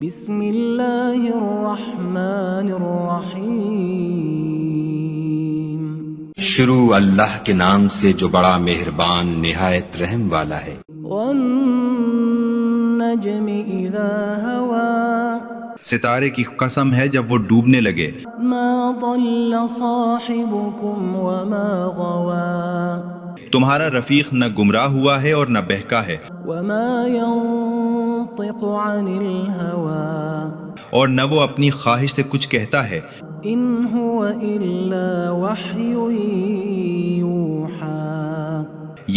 بسم اللہ الرحمن الرحیم۔ شروع اللہ کے نام سے جو بڑا مہربان نہایت رحم والا ہے۔ والنجم اذا ہوا، ستارے کی قسم ہے جب وہ ڈوبنے لگے۔ ما ضل صاحبکم وما غوا، تمہارا رفیق نہ گمراہ ہوا ہے اور نہ بہکا ہے، وما ينطق عن الهوى، اور نہ وہ اپنی خواہش سے کچھ کہتا ہے۔ ان هو الا وحی یوحى،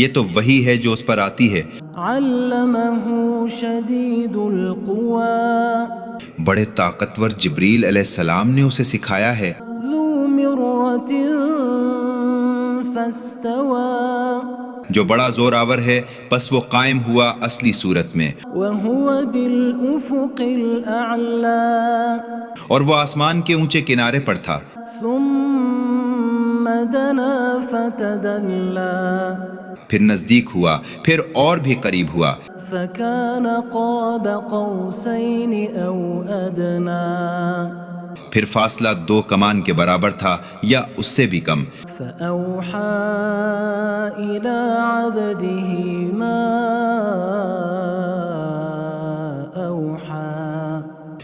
یہ تو وحی ہے جو اس پر آتی ہے۔ علمہ شدید القوى، بڑے طاقتور جبریل علیہ السلام نے اسے سکھایا ہے۔ ذو مرۃ فاستوى، جو بڑا زور آور ہے پس وہ قائم ہوا اصلی صورت میں، وهو بالافق الاعلى، اور وہ آسمان کے اونچے کنارے پر تھا۔ ثم دنا فتدلى، پھر نزدیک ہوا، پھر اور بھی قریب ہوا، فكان قاب قوسين او ادنى، پھر فاصلہ 2 کمان کے برابر تھا یا اس سے بھی کم۔ فأوحى إلى عبده ما أوحى،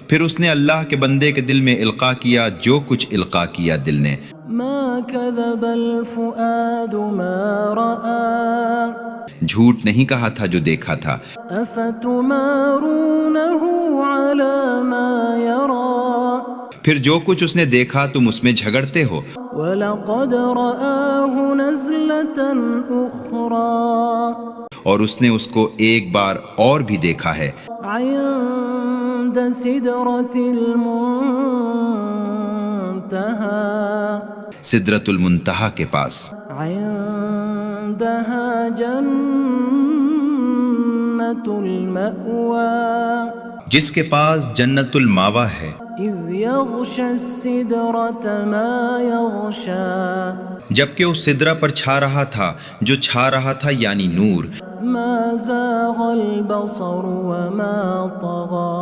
پھر اس نے اللہ کے بندے کے دل میں القاء کیا جو کچھ القاء کیا دل نے۔ ما كذب الفؤاد ما رأى، جھوٹ نہیں کہا تھا جو دیکھا تھا۔ أفتمارونه على ما يرى، پھر جو کچھ اس نے دیکھا تم اس میں جھگڑتے ہو۔ وَلَقَدْ رَآهُ نَزْلَةً أُخْرَى، اور اس نے اس کو ایک بار اور بھی دیکھا ہے، عند سدرة المنتهى، سدرۃ المنتہا کے پاس، عندها جنة المأوى، جس کے پاس جنت الماوا ہے۔ إذ يغشى السدرة ما يغشى، جبکہ اس سدرہ پر چھا رہا تھا جو چھا رہا تھا یعنی نور۔ ما زاغ البصر وما طغى،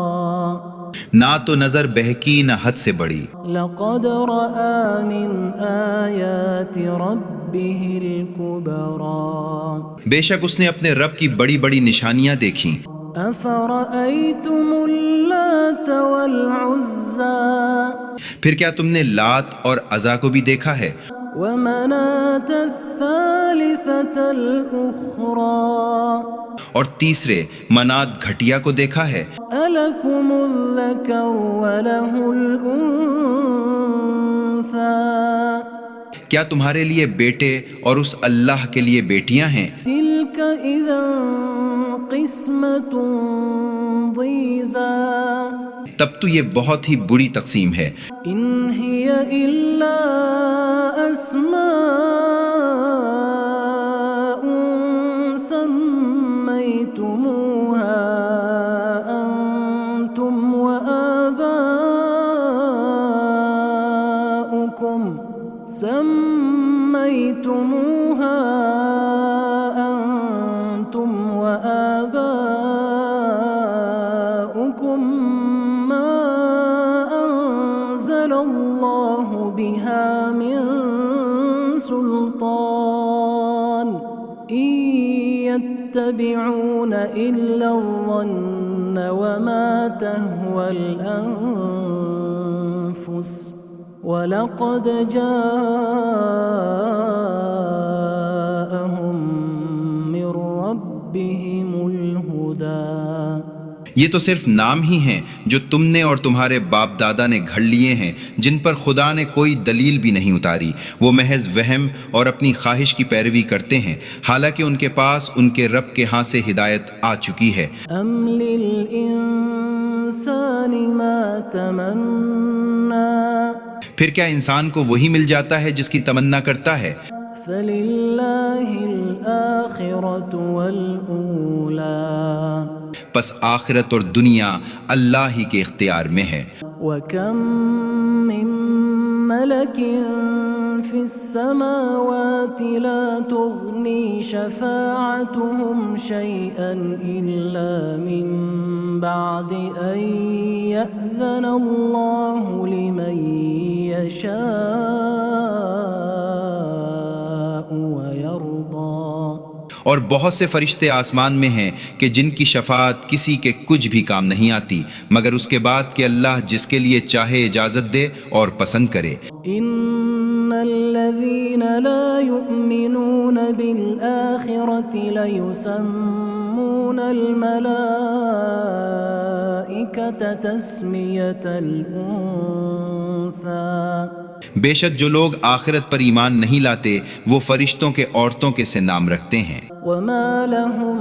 نہ تو نظر بہکی نہ حد سے بڑی۔ لقد رأى من آيات ربه الكبرى، بے شک اس نے اپنے رب کی بڑی بڑی نشانیاں دیکھیں۔ أفرأيتم اللات والعزى، پھر کیا تم نے لات اور عزا کو بھی دیکھا ہے؟ ومناة الثالثة الأخرى، اور تیسرے منات گھٹیا کو دیکھا ہے؟ ألكم الذكر وله الأنثى، کیا تمہارے لیے بیٹے اور اس اللہ کے لیے بیٹیاں ہیں؟ تلك إذا قسمة ضيزى، تب تو یہ بہت ہی بری تقسیم ہے۔ إن هي إلا أسماء سميتموها أنتم وآباؤكم ما أنزل الله بها من سلطان، إن يتبعون إلا الظن وما تهوى الأنفس، وَلَقَدْ جَاءَهُم مِّن رَّبِّهِمُ الْهُدَىٰ، یہ تو صرف نام ہی ہیں جو تم نے اور تمہارے باپ دادا نے گھڑ لیے ہیں، جن پر خدا نے کوئی دلیل بھی نہیں اتاری۔ وہ محض وہم اور اپنی خواہش کی پیروی کرتے ہیں، حالانکہ ان کے پاس ان کے رب کے ہاں سے ہدایت آ چکی ہے۔ أَمْ لِلْإِنسَانِ مَا تَمَنَّىٰ، پھر کیا انسان کو وہی مل جاتا ہے جس کی تمنا کرتا ہے؟ فَلِلَّهِ الْآخِرَةُ وَالْأُولَىٰ، پس آخرت اور دنیا اللہ ہی کے اختیار میں ہے۔ وَكَم مِّن ملك في السماوات لا تغني شفاعتهم شيئا إلا من بعد أن يأذن الله لمن يشاء ويرضى. اور بہت سے فرشتے آسمان میں ہیں کہ جن کی شفاعت کسی کے کچھ بھی کام نہیں آتی مگر اس کے بعد کہ اللہ جس کے لیے چاہے اجازت دے اور پسند کرے. ان الذين لا يؤمنون بالآخرة ليسمون الملائكة تسمية الأنثى. بے شک جو لوگ آخرت پر ایمان نہیں لاتے وہ فرشتوں کے عورتوں کے سے نام رکھتے ہیں. وما لهم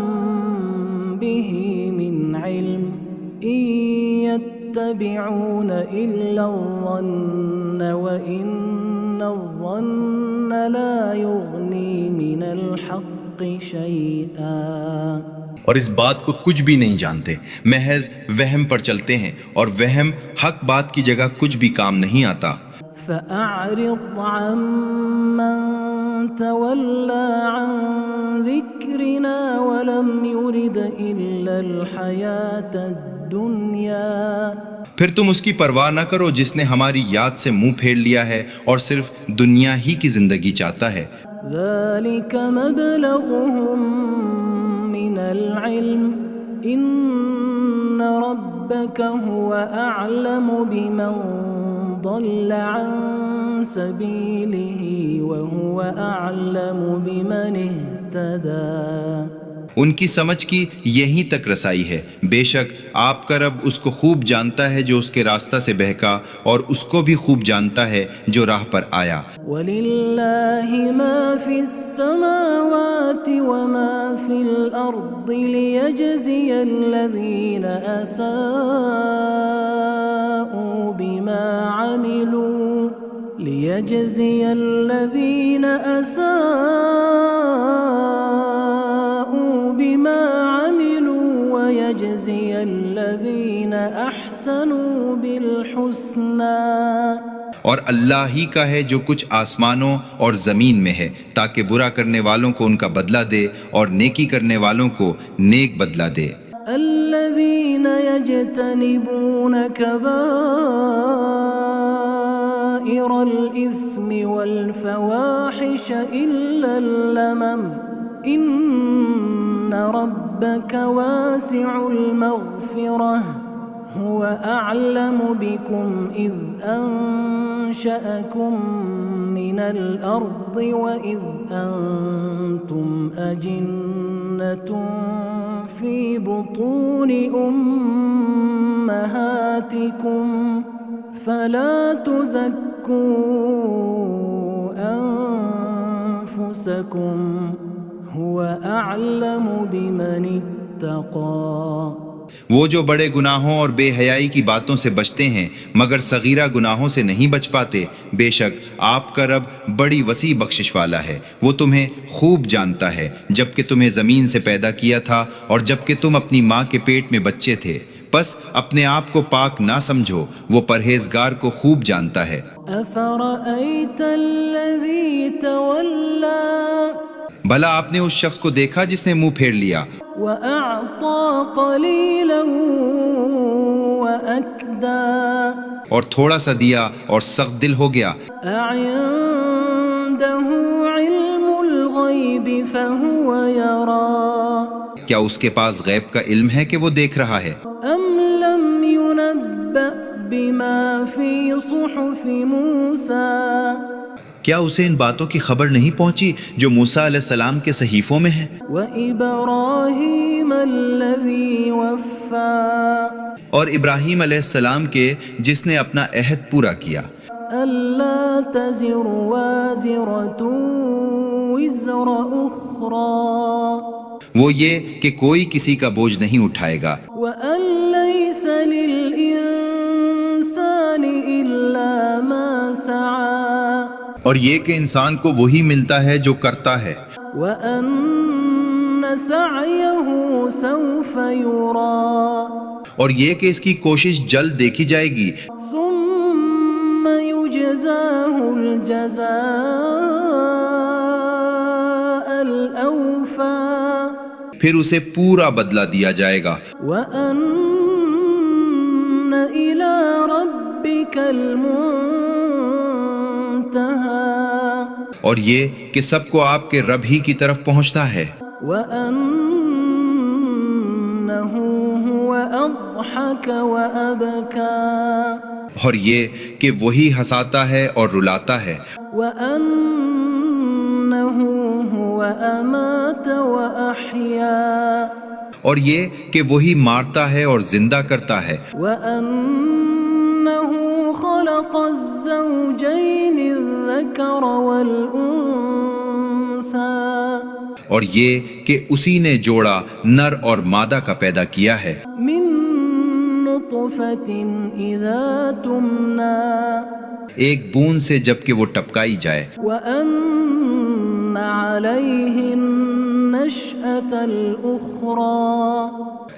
به من علم إن يتبعون إلا الظن وإن الظن لا يغني من الحق شيئا. اور اس بات کو کچھ بھی نہیں جانتے، محض وہم پر چلتے ہیں اور وہم حق بات کی جگہ کچھ بھی کام نہیں آتا. فأعرض عمن تولى عن ذكرنا ولم يرد إلا الحياة الدنيا. پھر تم اس کی پرواہ نہ کرو جس نے ہماری یاد سے منہ پھیر لیا ہے اور صرف دنیا ہی کی زندگی چاہتا ہے. ذلك مبلغهم من العلم إن ربك هو أعلم بمن ضل عن سبيله وهو أعلم بمن اهتدى. ان کی سمجھ کی یہیں تک رسائی ہے، بے شک آپ کا رب اس کو خوب جانتا ہے جو اس کے راستہ سے بہکا اور اس کو بھی خوب جانتا ہے جو راہ پر آیا. وَلِلَّهِ مَا فِي السَّمَاوَاتِ وَمَا فِي الْأَرْضِ لِيَجْزِيَ الَّذِينَ أَسَاءُوا بِمَا عَمِلُوا وَيَجْزِيَ الَّذِينَ أَحْسَنُوا بِالْحُسْنَى. اور اللہ ہی کا ہے جو کچھ آسمانوں اور زمین میں ہے تاکہ برا کرنے والوں کو ان کا بدلہ دے اور نیکی کرنے والوں کو نیک بدلہ دے. الذين يجتنبون كبائر الإثم والفواحش إلا اللمم إن ربك واسع المغفرة هو أعلم بكم إذ أنشأكم من الأرض وإذ أنتم أجنة في بطون أمهاتكم فلا تزكوا أنفسكم هو أعلم بمن اتقى. وہ جو بڑے گناہوں اور بے حیائی کی باتوں سے بچتے ہیں مگر صغیرہ گناہوں سے نہیں بچ پاتے، بے شک آپ کا رب بڑی وسیع بخشش والا ہے، وہ تمہیں خوب جانتا ہے جب کہ تمہیں زمین سے پیدا کیا تھا اور جب کہ تم اپنی ماں کے پیٹ میں بچے تھے. بس اپنے آپ کو پاک نہ سمجھو، وہ پرہیزگار کو خوب جانتا ہے. أفرأيت الذي تولى بھلا آپ نے اس شخص کو دیکھا جس نے منہ پھیر لیا وأعطى قليلا وأكدى اور تھوڑا سا دیا اور سخت دل ہو گیا. أعنده علم الغيب فهو يرى کیا اس کے پاس غیب کا علم ہے کہ وہ دیکھ رہا ہے؟ أم لم ينبأ بما في صحف موسى کیا اسے ان باتوں کی خبر نہیں پہنچی جو موسیٰ علیہ السلام کے صحیفوں میں ہیں؟ وإبراهيم الذي وفى اور ابراہیم علیہ السلام کے جس نے اپنا عہد پورا کیا. ألا تزر وازرة وزر أخرى وہ یہ کہ کوئی کسی کا بوجھ نہیں اٹھائے گا وأن ليس للإنسان إلا ما سعى اور یہ کہ انسان کو وہی ملتا ہے جو کرتا ہے وأن سعيه سوف يرى اور یہ کہ اس کی کوشش جلد دیکھی جائے گی ثم يجزاه ليجزاه الجزاء الأوفى پھر اسے پورا بدلہ دیا جائے گا، وأن إلى ربك المنتهى اور یہ کہ سب کو آپ کے رب ہی کی طرف پہنچتا ہے، وأنه هو أضحك وأبكى اور یہ کہ وہی ہنساتا ہے اور رلاتا ہے، وأنه هو أمات وأحيا اور یہ کہ وہی مارتا ہے اور زندہ کرتا ہے، وأنه خلق الزوجين الذكر والأنثى اور یہ کہ اسی نے جوڑا نر اور مادہ کا پیدا کیا ہے، من نطفة إذا تمنى ایک بوند سے جب کہ وہ ٹپکائی جائے، وأن عليه النشأة الأخرى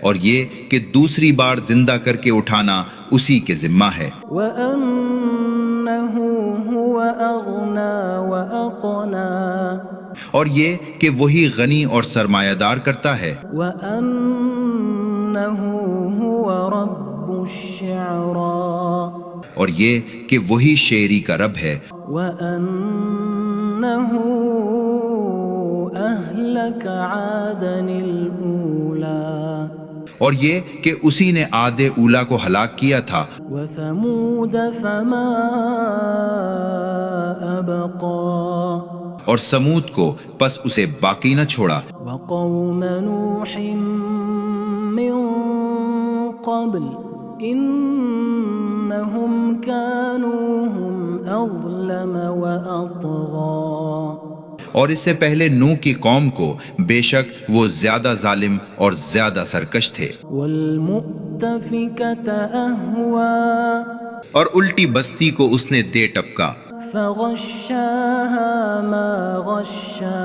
اور یہ کہ دوسری بار زندہ کر کے اٹھانا اسی کے ذمہ ہے، وأنه هو أغنى وأقنى اور یہ کہ وہی غنی اور سرمایہ دار کرتا ہے، وأنه هو رب الشعرى اور یہ کہ وہی شاعری کا رب ہے، وأنه أهلك عادا الأولى اور یہ کہ اسی نے عاد اولا کو ہلاک کیا تھا، وثمود فما أبقى اور سمود کو پس اسے باقی نہ چھوڑا، وقوم نوح من قبل إنهم كانوا هم أظلم وأطغى اور اس سے پہلے نوح کی قوم کو بے شک وہ زیادہ ظالم اور زیادہ سرکش تھے، والمؤتفكة أهوى اور الٹی بستی کو اس نے دے ٹپکا، فغشاها ما غشا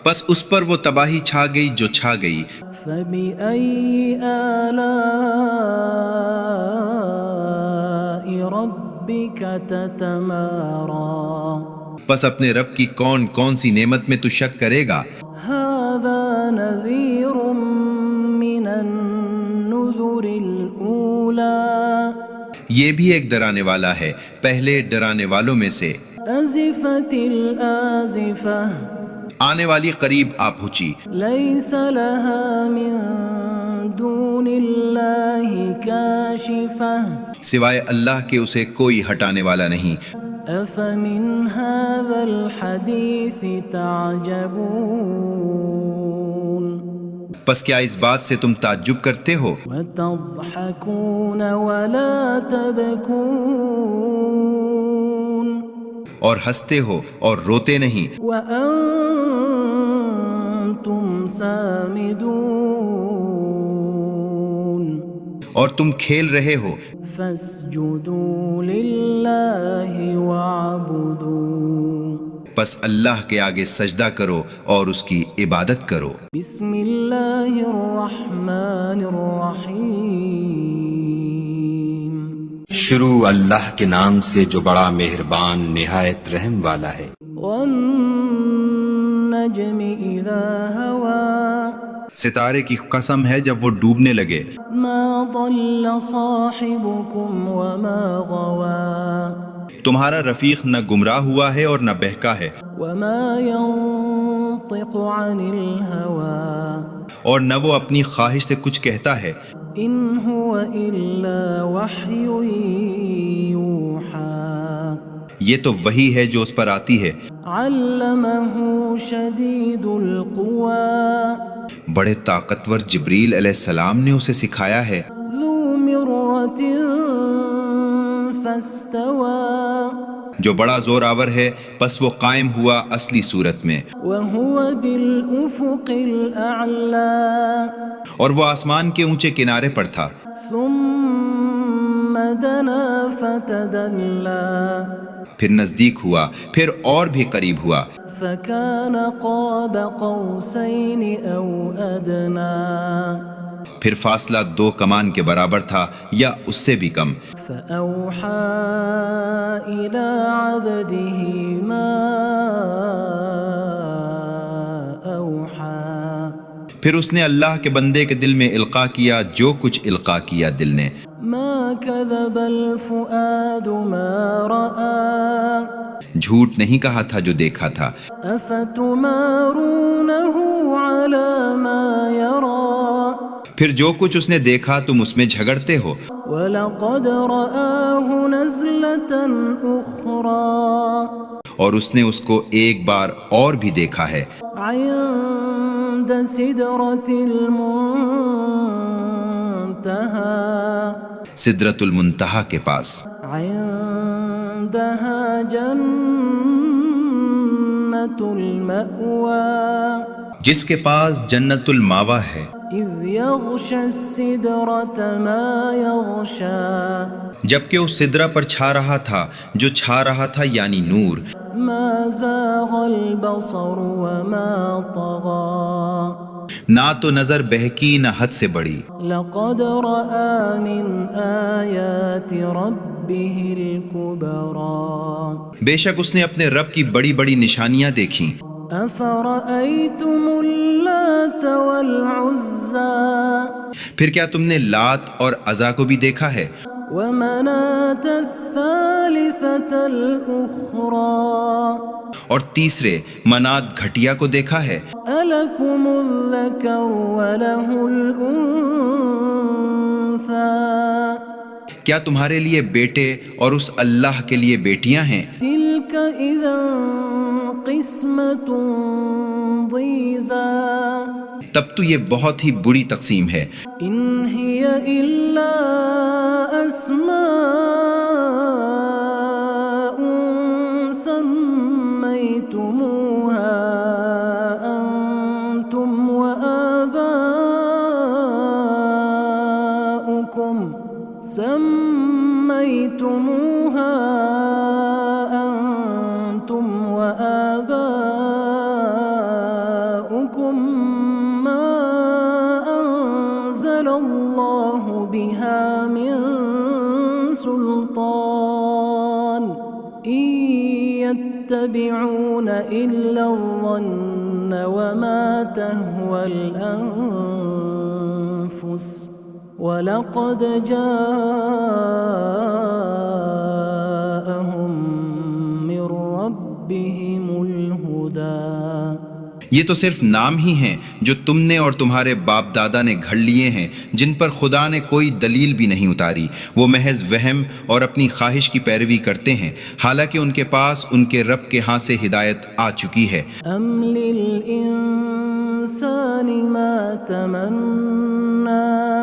پس اس پر وہ تباہی چھا گئی جو چھا گئی، فبأي آلاء ربك تتمارى پس اپنے رب کی کون کون سی نعمت میں تو شک کرے گا، هذا نذير من النذر الأولى یہ بھی ایک ڈرانے والا ہے پہلے ڈرانے والوں میں سے، أزفت الآزفة آنے والی قریب آ پہنچی، ليس لها من دون الله كاشفة سوائے اللہ کے اسے کوئی ہٹانے والا نہیں، أفمن هذا الحديث تعجبون پس کیا اس بات سے تم تعجب کرتے ہو، وتضحكون ولا تبكون اور ہنستے ہو اور روتے نہیں، وأنتم سامدون اور تم کھیل رہے ہو، فاسجدوا لله واعبدوا پس اللہ کے آگے سجدہ کرو اور اس کی عبادت کرو، بسم اللہ الرحمن الرحیم شروع اللہ کے نام سے جو بڑا مہربان نہایت رحم والا ہے، والنجم اذا ہوا ستارے کی قسم ہے جب وہ ڈوبنے لگے، ما ضل صاحبكم وما غوا تمہارا رفیق نہ گمراہ ہوا ہے اور نہ بہکا ہے، وما ينطق عن الهوى اور نہ وہ اپنی خواہش سے کچھ کہتا ہے، ان هو الا وحی یوحى یہ تو وہی ہے جو اس پر آتی ہے، علمه شدید القوى بڑے طاقتور جبریل علیہ السلام نے اسے سکھایا ہے، ذو مرة فاستوى جو بڑا زور آور ہے پس وہ قائم ہوا اصلی صورت میں، وهو بالافق الاعلى اور وہ آسمان کے اونچے کنارے پر تھا، ثم دنا فتدلى پھر نزدیک ہوا، پھر اور بھی قریب ہوا، فكان قاب قوسين او ادنى پھر فاصلہ 2 کمان کے برابر تھا یا اس سے بھی کم، فأوحى إلى عبده ما أوحى پھر اس نے اللہ کے بندے کے دل میں القاء کیا جو کچھ القاء کیا دل نے۔ ما كذب الفؤاد ما رأى جھوٹ نہیں کہا تھا جو دیکھا تھا۔ أفتمارونه على ما يرى پھر جو کچھ اس نے دیکھا تم اس میں جھگڑتے ہو۔ وَلَقَدْ رَآهُ نَزْلَةً أُخْرَى اور اس نے اس کو ایک بار اور بھی دیکھا ہے، عند سدرة المنتهى سدرۃ المنتہا کے پاس، عندها جنة المأوى جس کے پاس جنت الماوا ہے، إذ يغشى السدرة ما يغشى جبکہ اس سدرہ پر چھا رہا تھا جو چھا رہا تھا یعنی نور۔ ما زاغ البصر وما طغى نہ تو نظر بہکی نہ حد سے بڑی، لقد رأى من آيات ربه الكبرى بے شک اس نے اپنے رب کی بڑی بڑی نشانیاں دیکھیں۔ أفرأيتم اللات والعزى پھر کیا تم نے لات اور عزا کو بھی دیکھا ہے؟ ومناة الثالثة الأخرى اور تیسرے منات گھٹیا کو دیکھا ہے؟ ألكم الذكر وله الأنثى کیا تمہارے لیے بیٹے اور اس اللہ کے لیے بیٹیاں ہیں؟ تلك إذا قسمة ضيزى تب تو یہ بہت ہی بری تقسیم ہے۔ إن هي إلا أسماء سميتموها أنتم وآباؤكم ما أنزل الله بها من سلطان إن يتبعون إلا الظن وما تهوى الأنفس وَلَقَدْ جَاءَهُم مِّن رَّبِّهِمُ الْهُدَىٰ یہ تو صرف نام ہی ہیں جو تم نے اور تمہارے باپ دادا نے گھڑ لیے ہیں، جن پر خدا نے کوئی دلیل بھی نہیں اتاری، وہ محض وہم اور اپنی خواہش کی پیروی کرتے ہیں، حالانکہ ان کے پاس ان کے رب کے ہاں سے ہدایت آ چکی ہے۔ أَمْ لِلْإِنسَانِ مَا تَمَنَّىٰ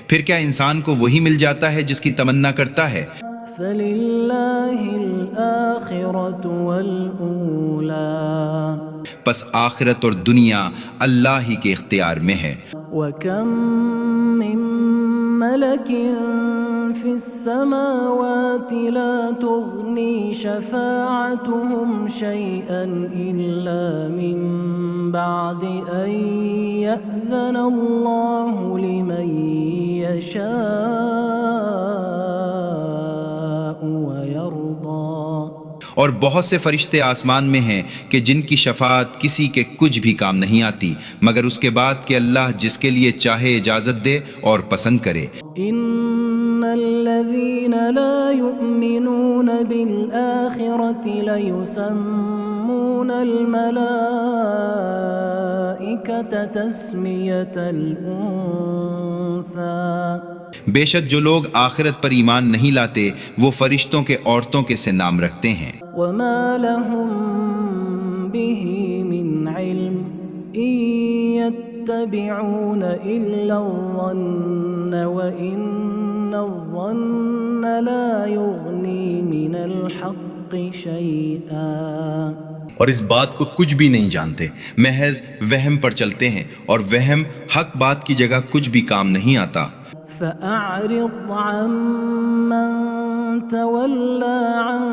پھر کیا انسان کو وہی مل جاتا ہے جس کی تمنا کرتا ہے؟ فَلِلَّهِ الْآخِرَةُ وَالْأُولَىٰ پس آخرت اور دنیا اللہ ہی کے اختیار میں ہے۔ وَكَم مِّن مَّلَكٍ فِي السَّمَاوَاتِ لَا تُغْنِي شَفَاعَتُهُمْ شَيْئًا إِلَّا مِن بَعْدِ أَن يَأْذَنَ اللَّهُ لِمَن يَشَاءُ وَيَرْضَىٰ اور بہت سے فرشتے آسمان میں ہیں کہ جن کی شفاعت کسی کے کچھ بھی کام نہیں آتی مگر اس کے بعد کہ اللہ جس کے لیے چاہے اجازت دے اور پسند کرے۔ ان الذين لا يؤمنون بالآخرة ليسمون الملائكة تسمية الأنثى بے شک جو لوگ آخرت پر ایمان نہیں لاتے وہ فرشتوں کے عورتوں کے سے نام رکھتے ہیں۔ وما لهم به من علم إن يتبعون إلا الظن وإن الظن لا يغني من الحق شيئا اور اس بات کو کچھ بھی نہیں جانتے، محض وہم پر چلتے ہیں اور وہم حق بات کی جگہ کچھ بھی کام نہیں آتا۔ فأعرض عمن تولى عن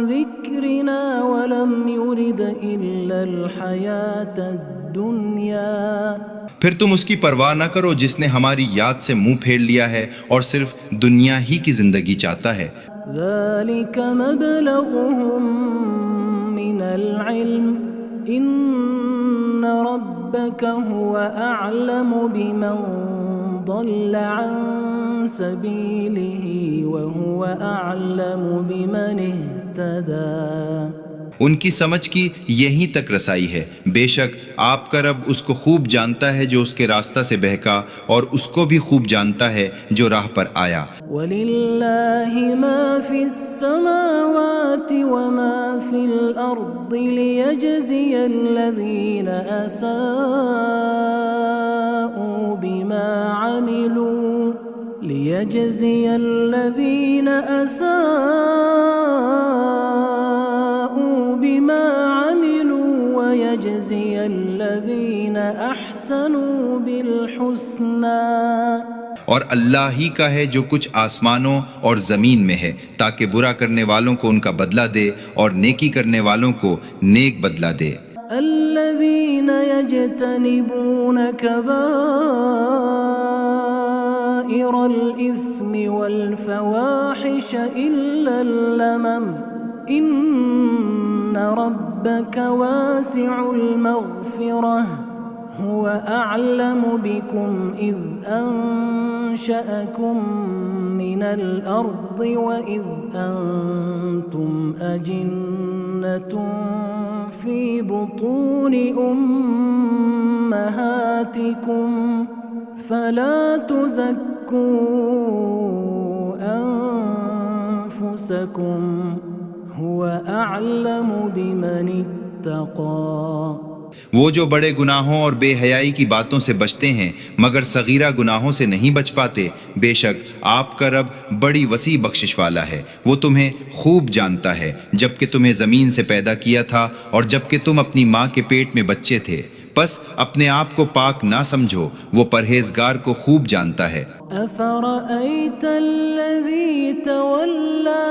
ذكرنا ولم يرد إلا الحياة الدنيا پھر تم اس کی پرواہ نہ کرو جس نے ہماری یاد سے منہ پھیر لیا ہے اور صرف دنیا ہی کی زندگی چاہتا ہے۔ ذلك مبلغهم من العلم إن ربك هو أعلم بمن ضل عن سبيله وهو أعلم بمن اهتدى۔ ان کی سمجھ کی یہیں تک رسائی ہے، بے شک آپ کا رب اس کو خوب جانتا ہے جو اس کے راستہ سے بہکا، اور اس کو بھی خوب جانتا ہے جو راہ پر آیا۔ وَلِلَّهِ مَا فِي السَّمَاوَاتِ وَمَا فِي الْأَرْضِ لِيَجْزِيَ الَّذِينَ أَسَاءُوا بِمَا عَمِلُوا وَيَجْزِيَ الَّذِينَ أَحْسَنُوا بِالْحُسْنَى۔ اور اللہ ہی کا ہے جو کچھ آسمانوں اور زمین میں ہے، تاکہ برا کرنے والوں کو ان کا بدلہ دے اور نیکی کرنے والوں کو نیک بدلہ دے۔ الذين يجتنبون كبائر الإثم والفواحش إلا اللمم إن ربك واسع المغفرة هو أعلم بكم إذ أنشأكم من الأرض وإذ أنتم أجنة في بطون أمهاتكم فلا تزكوا أنفسكم هو أعلم بمن اتقى۔ وہ جو بڑے گناہوں اور بے حیائی کی باتوں سے بچتے ہیں مگر صغیرہ گناہوں سے نہیں بچ پاتے، بے شک آپ کا رب بڑی وسیع بخشش والا ہے، وہ تمہیں خوب جانتا ہے جب کہ تمہیں زمین سے پیدا کیا تھا اور جب کہ تم اپنی ماں کے پیٹ میں بچے تھے، پس اپنے آپ کو پاک نہ سمجھو، وہ پرہیزگار کو خوب جانتا ہے۔ أفرأيت الذي تولى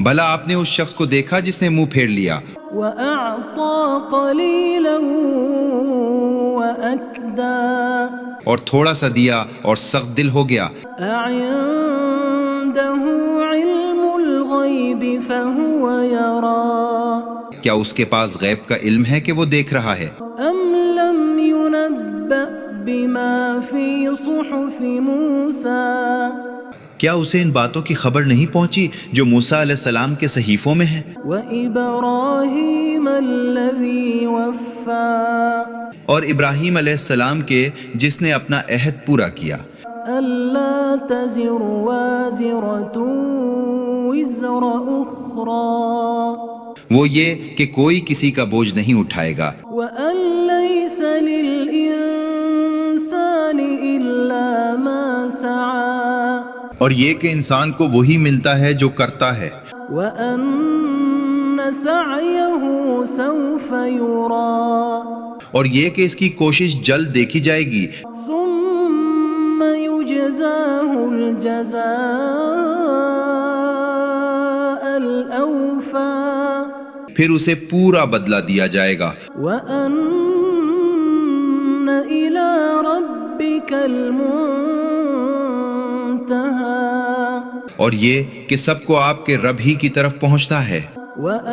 بھلا آپ نے اس شخص کو دیکھا جس نے منہ پھیر لیا وأعطى قليلا وأكدى، اور تھوڑا سا دیا اور سخت دل ہو گیا۔ أعنده علم الغيب فهو يرى، کیا اس کے پاس غیب کا علم ہے کہ وہ دیکھ رہا ہے؟ أم لم ينبأ بما في صحف موسى، کیا اسے ان باتوں کی خبر نہیں پہنچی جو موسیٰ علیہ السلام کے صحیفوں میں ہیں؟ وإبراهيم الذي وفى، اور ابراہیم علیہ السلام کے جس نے اپنا عہد پورا کیا۔ ألا تزر وازرة وزر أخرى، وہ یہ کہ کوئی کسی کا بوجھ نہیں اٹھائے گا، وأن ليس للإنسان إلا ما سعى، اور یہ کہ انسان کو وہی ملتا ہے جو کرتا ہے، وأن سعيه سوف يرى، اور یہ کہ اس کی کوشش جلد دیکھی جائے گی، ثم يجزاه الجزاء الأوفى، پھر اسے پورا بدلہ دیا جائے گا، وأن إلى ربك المنتهى، اور یہ کہ سب کو آپ کے رب ہی کی طرف پہنچتا ہے، وأنه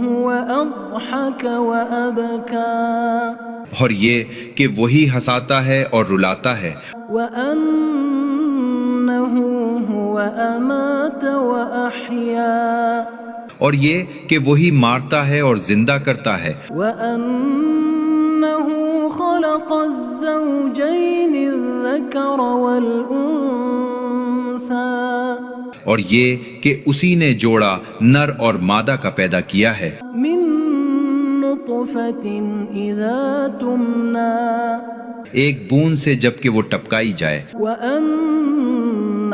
هو أضحك وأبكى، اور یہ کہ وہی ہنساتا ہے اور رلاتا ہے، وأنه هو أمات وأحيا، اور یہ کہ وہی مارتا ہے اور زندہ کرتا ہے، وأنه خلق الزوجين الذكر والأنثى، اور یہ کہ اسی نے جوڑا نر اور مادہ کا پیدا کیا ہے، من نطفة إذا تمنى، ایک بوند سے جب کہ وہ ٹپکائی جائے، وأن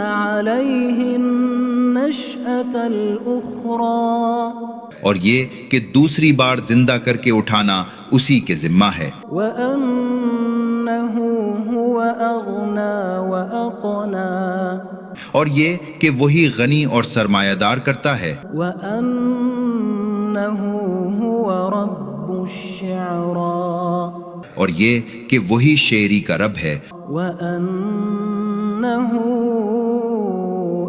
عليه النشأة الأخرى، اور یہ کہ دوسری بار زندہ کر کے اٹھانا اسی کے ذمہ ہے، وأنه هو أغنى وأقنى، اور یہ کہ وہی غنی اور سرمایہ دار کرتا ہے، وأنه هو رب رب الشعرى اور یہ کہ وہی شعری کا رب ہے، وأنه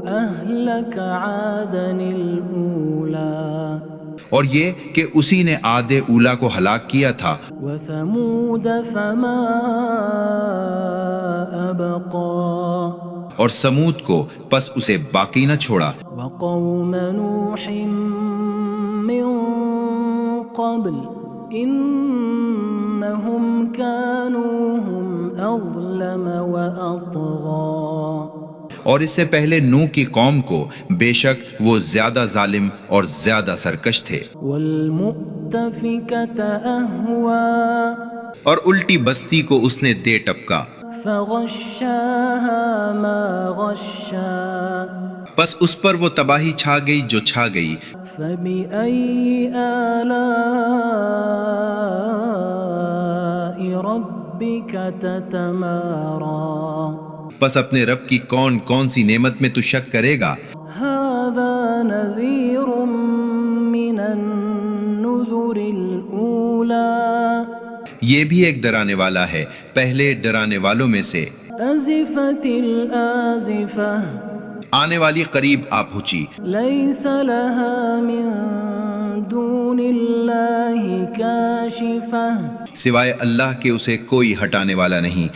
أهلك عادا الأولى اور یہ کہ اسی نے عاد اولا کو ہلاک کیا تھا، وثمود فما أبقى اور سمود کو پس اسے باقی نہ چھوڑا، وقوم نوح من قبل إنهم كانوا هم أظلم وأطغى اور اس سے پہلے نوح کی قوم کو بے شک وہ زیادہ ظالم اور زیادہ سرکش تھے، والمؤتفكة أهوى اور الٹی بستی کو اس نے دے ٹپکا، فغشاها ما غشا پس اس پر وہ تباہی چھا گئی جو چھا گئی، فبأي آلاء ربك تتمارى پس اپنے رب کی کون کون سی نعمت میں تو شک کرے گا؟ هذا نذير من النذر الأولى یہ بھی ایک ڈرانے والا ہے پہلے ڈرانے والوں میں سے، أزفت الآزفة آنے والی قریب آ پہنچی، ليس لها من دون الله كاشفة سوائے اللہ کے اسے کوئی ہٹانے والا نہیں،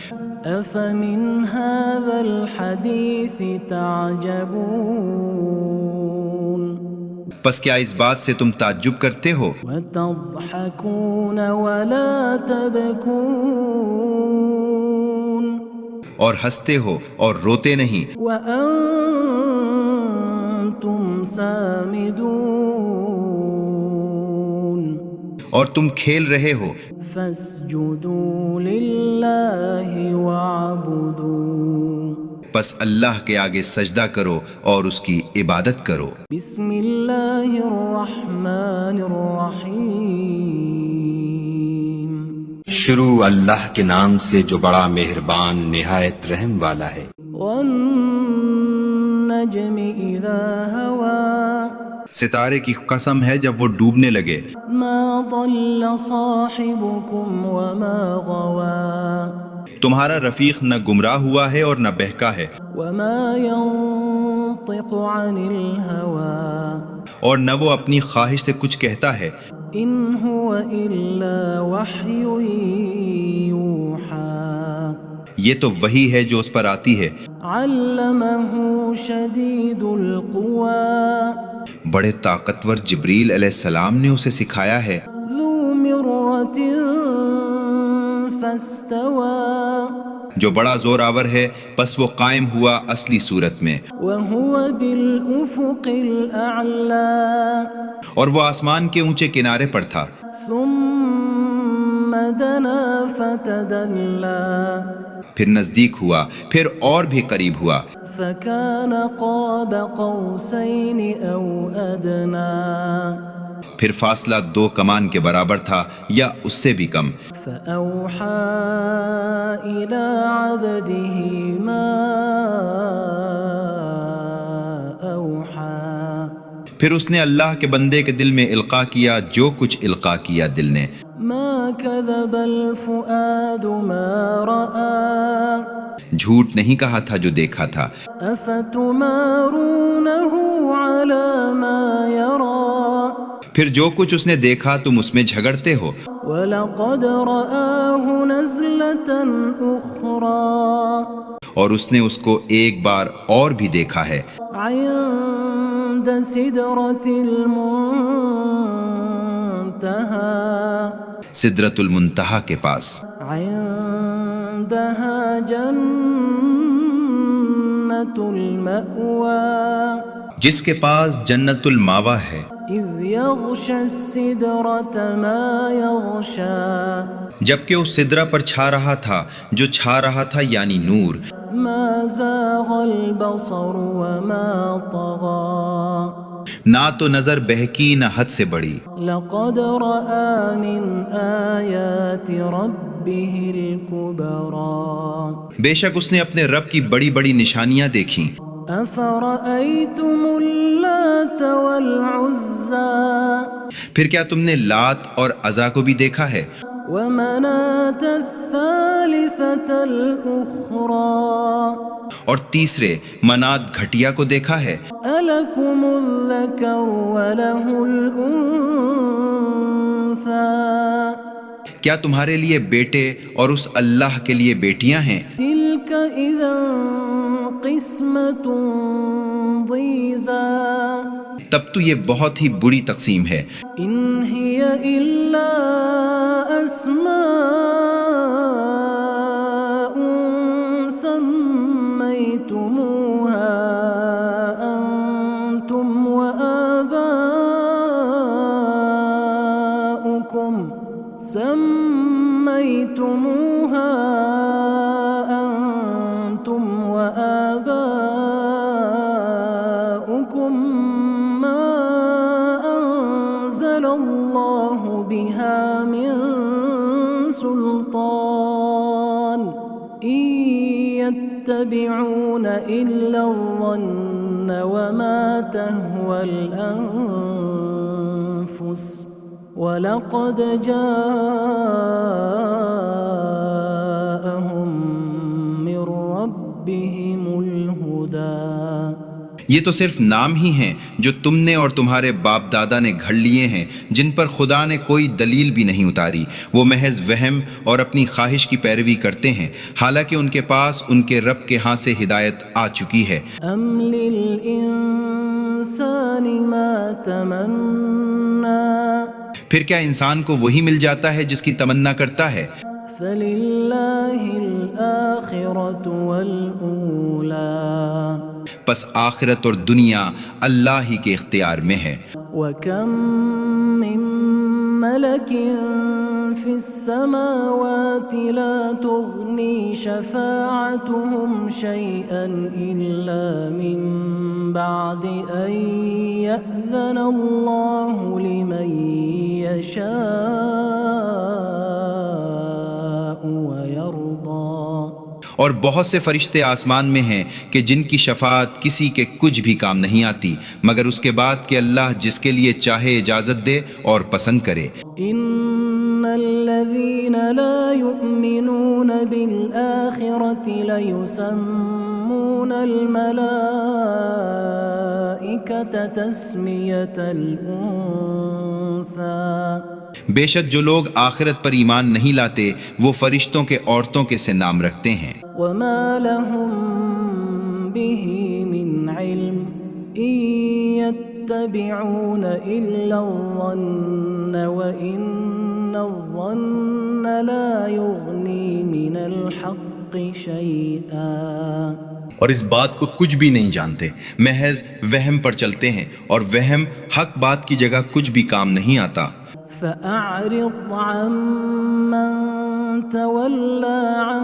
أفمن هذا الحديث تعجبون پس کیا اس بات سے تم تعجب کرتے ہو وتضحكون ولا تبكون اور ہنستے ہو اور روتے نہیں، وأنتم سامدون اور تم کھیل رہے ہو، فاسجدوا لله واعبدوا پس اللہ کے آگے سجدہ کرو اور اس کی عبادت کرو۔ بسم اللہ الرحمن الرحیم شروع اللہ کے نام سے جو بڑا مہربان نہایت رحم والا ہے۔ والنجم اذا ہوا ستارے کی قسم ہے جب وہ ڈوبنے لگے، ما ضل صاحبكم وما غوا تمہارا رفیق نہ گمراہ ہوا ہے اور نہ بہکا ہے، وما ينطق عن الهوى اور نہ وہ اپنی خواہش سے کچھ کہتا ہے، ان هو الا وحی یوحى یہ تو وہی ہے جو اس پر آتی ہے، علمه شدید القوى بڑے طاقتور جبریل علیہ السلام نے اسے سکھایا ہے، ذو مرة فاستوى جو بڑا زور آور ہے پس وہ قائم ہوا اصلی صورت میں، وهو بالافق الاعلى اور وہ آسمان کے اونچے کنارے پر تھا، ثم دنا فتدلى پھر نزدیک ہوا، پھر اور بھی قریب ہوا، فكان قاب قوسين او ادنى پھر فاصلہ 2 کمان کے برابر تھا یا اس سے بھی کم، فأوحى إلى عبده ما أوحى پھر اس نے اللہ کے بندے کے دل میں القاء کیا جو کچھ القاء کیا دل نے، ما كذب الفؤاد ما رأى جھوٹ نہیں کہا تھا جو دیکھا تھا، أفتمارونه على ما يرى پھر جو کچھ اس نے دیکھا تم اس میں جھگڑتے ہو، وَلَقَدْ رَآهُ نَزْلَةً أُخْرَى اور اس نے اس کو ایک بار اور بھی دیکھا ہے، عند سدرة المنتهى سدرۃ المنتہا کے پاس، عندها جنة المأوى جس کے پاس جنت الماوا ہے، إذ يغشى السدرة ما يغشى جبکہ اس سدرہ پر چھا رہا تھا جو چھا رہا تھا یعنی نور، ما زاغ البصر وما طغى نہ تو نظر بہکی نہ حد سے بڑی، لقد رأى من آيات ربه الكبرى بے شک اس نے اپنے رب کی بڑی بڑی نشانیاں دیکھیں، أفرأيتم اللات والعزى پھر کیا تم نے لات اور عزا کو بھی دیکھا ہے؟ ومناة الثالثة الأخرى اور تیسرے منات گھٹیا کو دیکھا ہے؟ ألكم الذكر وله الأنثى کیا تمہارے لیے بیٹے اور اس اللہ کے لیے بیٹیاں ہیں؟ تلك إذا قسمة ضيزى تب تو یہ بہت ہی بری تقسیم ہے۔ إن هي إلا أسماء سميتموها أنتم وآباؤكم ما أنزل الله بها من سلطان إن يتبعون إلا الظن وما تهوى الأنفس وَلَقَدْ جَاءَهُم مِّن رَّبِّهِمُ الْهُدَىٰ یہ تو صرف نام ہی ہیں جو تم نے اور تمہارے باپ دادا نے گھڑ لیے ہیں، جن پر خدا نے کوئی دلیل بھی نہیں اتاری۔ وہ محض وہم اور اپنی خواہش کی پیروی کرتے ہیں، حالانکہ ان کے پاس ان کے رب کے ہاں سے ہدایت آ چکی ہے۔ أَمْ لِلْإِنسَانِ مَا تَمَنَّىٰ پھر کیا انسان کو وہی مل جاتا ہے جس کی تمنا کرتا ہے؟ فَلِلَّهِ الْآخِرَةُ وَالْأُولَىٰ پس آخرت اور دنیا اللہ ہی کے اختیار میں ہے۔ وَكَم مِّن مَّلَكٍ فِي السَّمَاوَاتِ لَا تُغْنِي شَفَاعَتُهُمْ شَيْئًا إِلَّا مِن بَعْدِ أَن يَأْذَنَ اللَّهُ لِمَن يَشَاءُ وَيَرْضَىٰ اور بہت سے فرشتے آسمان میں ہیں کہ جن کی شفاعت کسی کے کچھ بھی کام نہیں آتی مگر اس کے بعد کہ اللہ جس کے لیے چاہے اجازت دے اور پسند کرے۔ ان الذين لا يؤمنون بالآخرة ليسمون الملائكة تسمية الأنثى بے شک جو لوگ آخرت پر ایمان نہیں لاتے وہ فرشتوں کے عورتوں کے سے نام رکھتے ہیں۔ وما لهم به من علم إن يتبعون إلا الظن وإن الظن لا يغني من الحق شيئا اور اس بات کو کچھ بھی نہیں جانتے، محض وہم پر چلتے ہیں اور وہم حق بات کی جگہ کچھ بھی کام نہیں آتا۔ فأعرض عمن تولى عن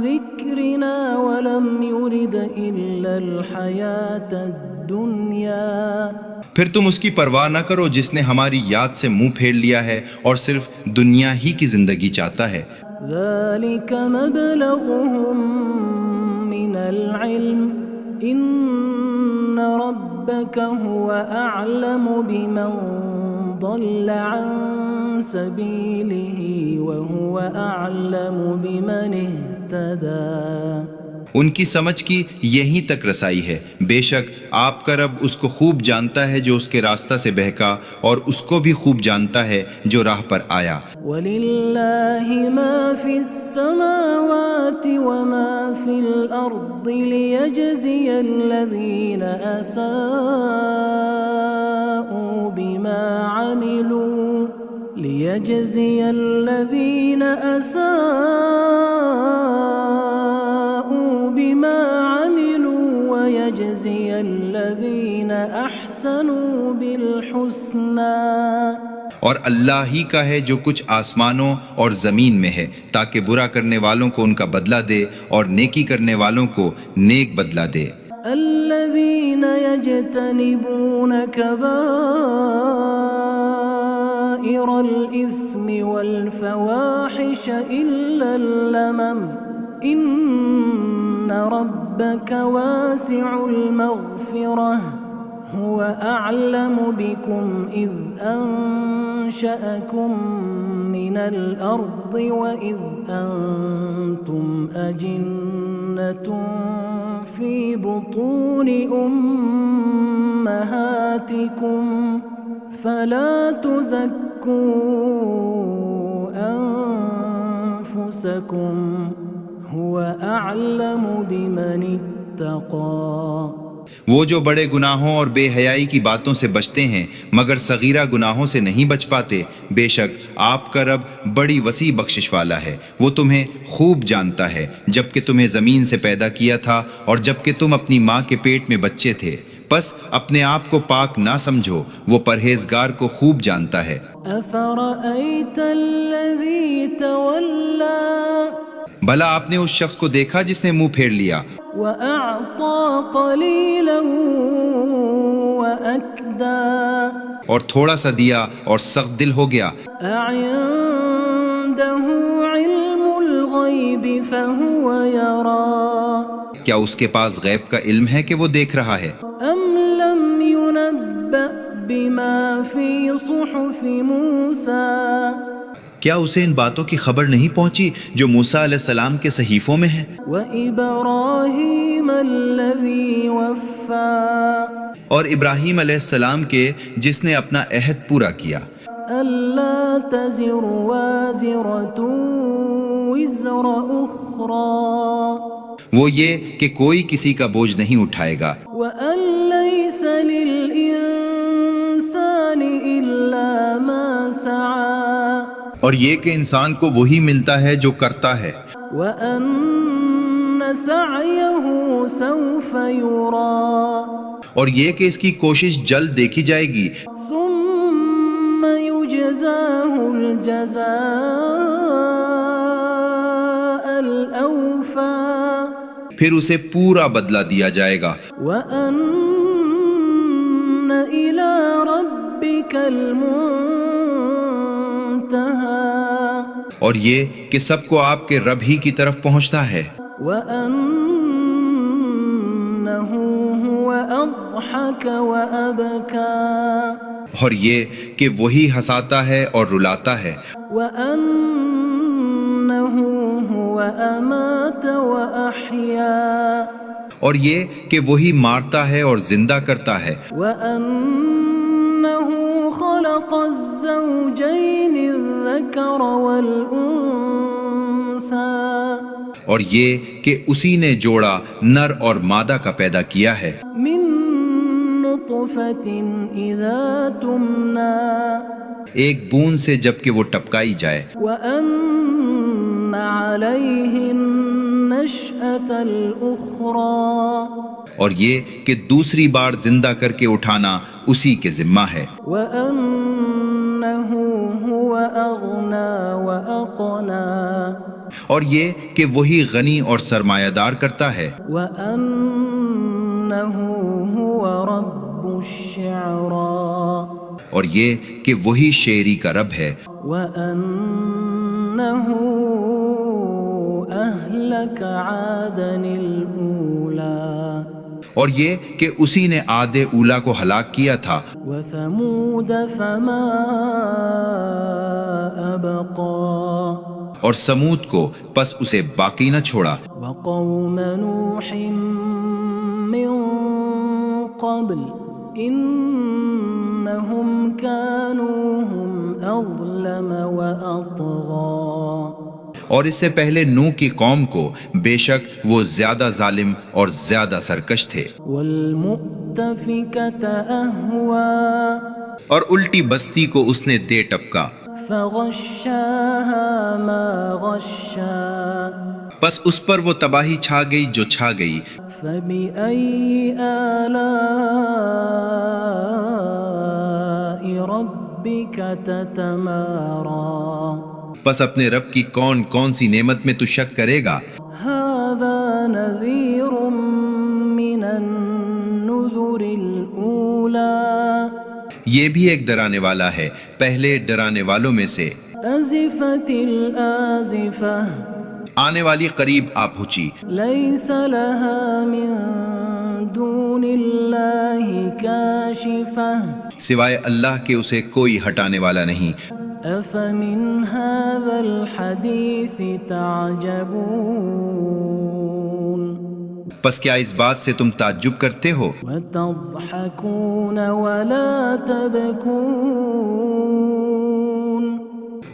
ذكرنا ولم يرد إلا الحياة الدنيا پھر تم اس کی پرواہ نہ کرو جس نے ہماری یاد سے منہ پھیر لیا ہے اور صرف دنیا ہی کی زندگی چاہتا ہے۔ ذلك مبلغهم من العلم إن ربك هو أعلم بمن ضل عن سبيله وهو أعلم بمن اهتدى ان کی سمجھ کی یہیں تک رسائی ہے، بے شک آپ کا رب اس کو خوب جانتا ہے جو اس کے راستہ سے بہکا اور اس کو بھی خوب جانتا ہے جو راہ پر آیا۔ وَلِلَّهِ مَا فِي السَّمَاوَاتِ وَمَا فِي الْأَرْضِ لِيَجْزِيَ الَّذِينَ أَسَاءُوا بِمَا عَمِلُوا وَيَجْزِيَ الَّذِينَ أَحْسَنُوا بِالْحُسْنَى اور اللہ ہی کا ہے جو کچھ آسمانوں اور زمین میں ہے تاکہ برا کرنے والوں کو ان کا بدلہ دے اور نیکی کرنے والوں کو نیک بدلہ دے۔ الذين يجتنبون كبائر الإثم والفواحش إلا اللمم إن ربك ربك واسع المغفرة هو أعلم بكم إذ أنشأكم من الأرض وإذ أنتم أجنة في بطون أمهاتكم فلا تزكوا أنفسكم هو أعلم بمن اتقى. وہ جو بڑے گناہوں اور بے حیائی کی باتوں سے بچتے ہیں مگر صغیرہ گناہوں سے نہیں بچ پاتے، بے شک آپ کا رب بڑی وسیع بخشش والا ہے، وہ تمہیں خوب جانتا ہے جب کہ تمہیں زمین سے پیدا کیا تھا اور جب کہ تم اپنی ماں کے پیٹ میں بچے تھے، پس اپنے آپ کو پاک نہ سمجھو، وہ پرہیزگار کو خوب جانتا ہے. أفرأيت الذي تولى بھلا آپ نے اس شخص کو دیکھا جس نے منہ پھیر لیا وأعطى قليلا وأكدى اور تھوڑا سا دیا اور سخت دل ہو گیا؟ أعنده علم الغيب فهو يرى کیا اس کے پاس غیب کا علم ہے کہ وہ دیکھ رہا ہے؟ أم لم ينبأ بما في صحف موسى کیا اسے ان باتوں کی خبر نہیں پہنچی جو موسیٰ علیہ السلام کے صحیفوں میں ہیں؟ وإبراهيم الذي وفى اور ابراہیم علیہ السلام کے جس نے اپنا عہد پورا کیا. ألا تزر وازرة وزر أخرى وہ یہ کہ کوئی کسی کا بوجھ نہیں اٹھائے گا، وأن ليس للإنسان إلا ما سعى اور یہ کہ انسان کو وہی ملتا ہے جو کرتا ہے، وأن سعيه سوف يرى اور یہ کہ اس کی کوشش جلد دیکھی جائے گی، ثم يجزاه الجزاء الأوفى پھر اسے پورا بدلہ دیا جائے گا. وأن إلى ربك المنتهى اور یہ کہ سب کو آپ کے رب ہی کی طرف پہنچتا ہے. وأنه هو أضحك وأبكى اور یہ کہ وہی ہنساتا ہے اور رلاتا ہے. وأنه هو أمات وأحيا اور یہ کہ وہی مارتا ہے اور زندہ کرتا ہے. وأنه خلق الزوجين الذكر والأنثى اور یہ کہ اسی نے جوڑا نر اور مادہ کا پیدا کیا ہے، من نطفة إذا تمنى ایک بوند سے جب کہ وہ ٹپکائی جائے. وأن عليه النشأة الأخرى اور یہ کہ دوسری بار زندہ کر کے اٹھانا اسی کے ذمہ ہے. وأنه هو أغنى وأقنى اور یہ کہ وہی غنی اور سرمایہ دار کرتا ہے. وأنه هو رب الشعرى اور یہ کہ وہی شاعری کا رب ہے. وأنه أهلك عادا الأولى اور یہ کہ اسی نے عاد اولا کو ہلاک کیا تھا. وثمود فما أبقى اور سمود کو پس اسے باقی نہ چھوڑا. وقوم نوح من قبل إنهم كانوا هم أظلم وأطغى اور اس سے پہلے نوح کی قوم کو بے شک وہ زیادہ ظالم اور زیادہ سرکش تھے. والمؤتفكة أهوى اور الٹی بستی کو اس نے دے ٹپکا، فغشاها ما غشا پس اس پر وہ تباہی چھا گئی جو چھا گئی. فبأي آلاء ربك تتمارى پس اپنے رب کی کون کون سی نعمت میں تو شک کرے گا. هذا نذير من النذر الأولى یہ بھی ایک ڈرانے والا ہے پہلے ڈرانے والوں میں سے. أزفت الآزفة آنے والی قریب آ پہنچی، ليس لها من دون الله كاشفة سوائے اللہ کے اسے کوئی ہٹانے والا نہیں۔ أفمن هذا الحديث تعجبون پس کیا اس بات سے تم تعجب کرتے ہو وتضحكون ولا تبكون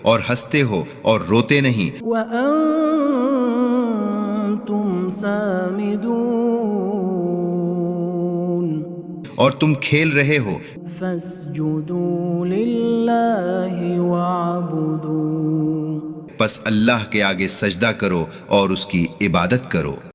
اور ہنستے ہو اور روتے نہیں، وأنتم سامدون اور تم کھیل رہے ہو، فاسجدوا لله واعبدوا پس اللہ کے آگے سجدہ کرو اور اس کی عبادت کرو۔